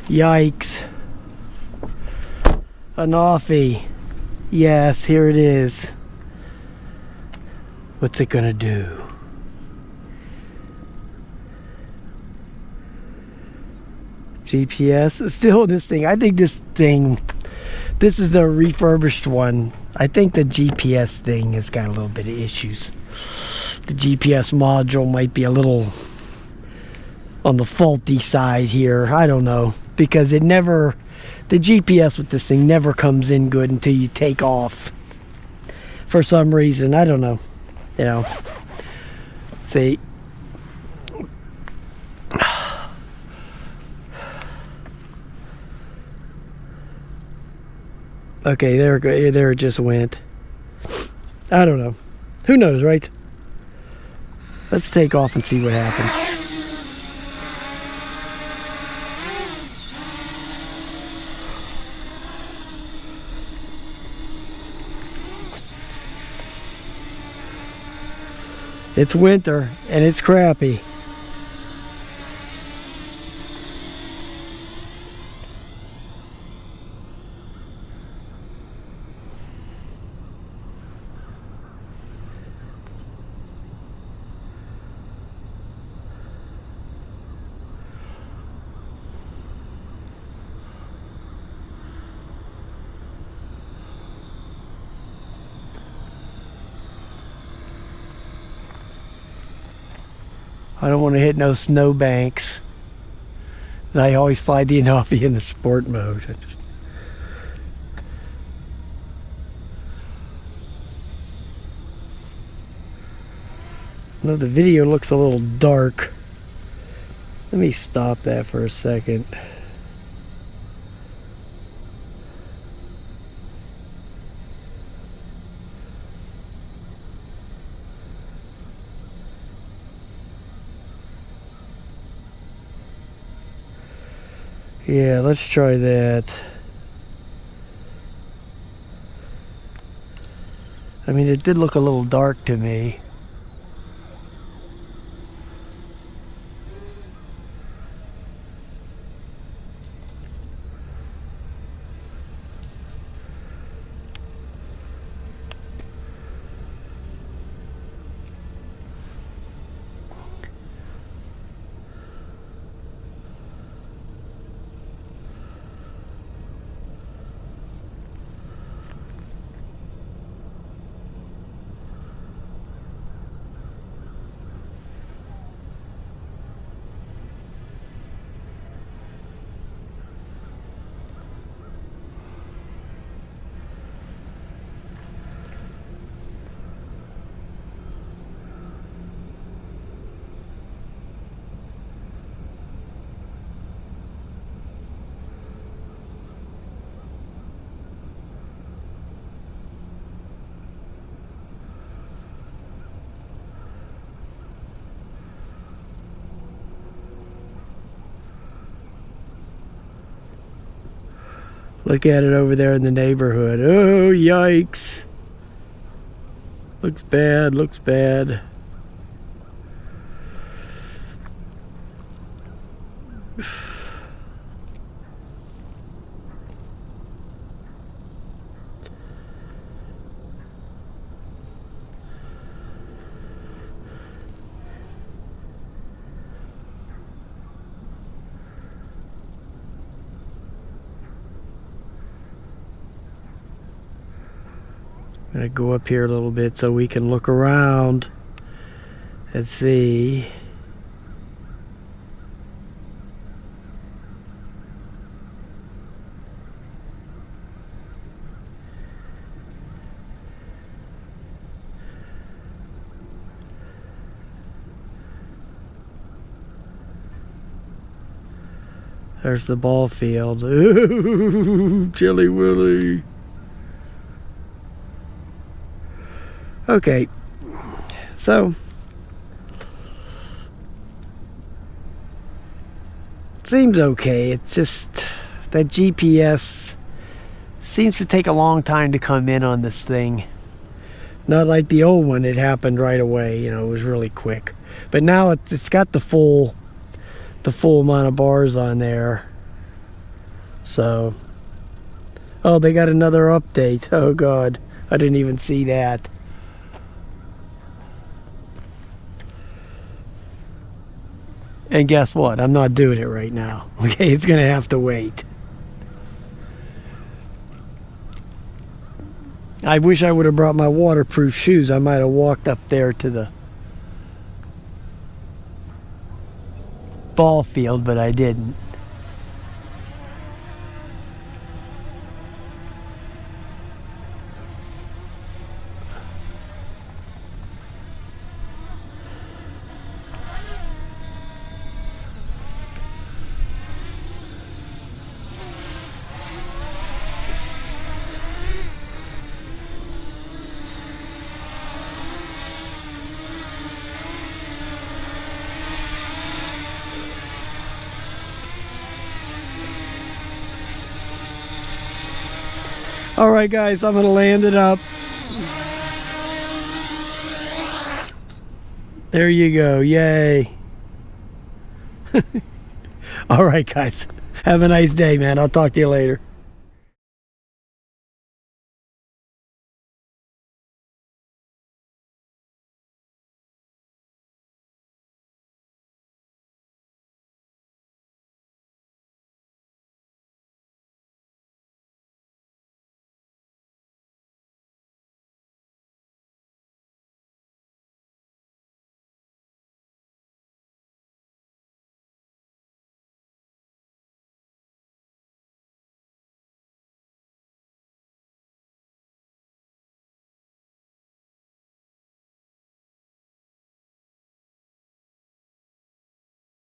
Yikes. Anafi. Yes, here it is. What's it gonna do? GPS. Still this thing. I think this is the refurbished one. I think the GPS thing has got a little bit of issues. The GPS module might be a little on the faulty side here. I don't know. Because the GPS with this thing never comes in good until you take off. For some reason. I don't know. You know. See. Okay, there it just went. I don't know. Who knows, right? Let's take off and see what happens. It's winter and it's crappy. I don't want to hit no snowbanks. I always fly the Anafi in the sport mode. No, the video looks a little dark. Let me stop that for a second. Yeah, let's try that. I mean, it did look a little dark to me. Look at it over there in the neighborhood. Oh, yikes. Looks bad, looks bad. I'm gonna go up here a little bit so we can look around and see. There's the ball field. Ooh, Chilly Willy. Okay, so seems okay. It's just that GPS seems to take a long time to come in on this thing. Not like the old one, it happened right away. You know, it was really quick. But now it's got the full amount of bars on there. So, oh, they got another update. Oh God, I didn't even see that. And guess what? I'm not doing it right now. Okay, it's gonna have to wait. I wish I would have brought my waterproof shoes. I might have walked up there to the ball field, but I didn't. All right, guys, I'm gonna land it up. There you go. Yay. All right, guys. Have a nice day, man. I'll talk to you later.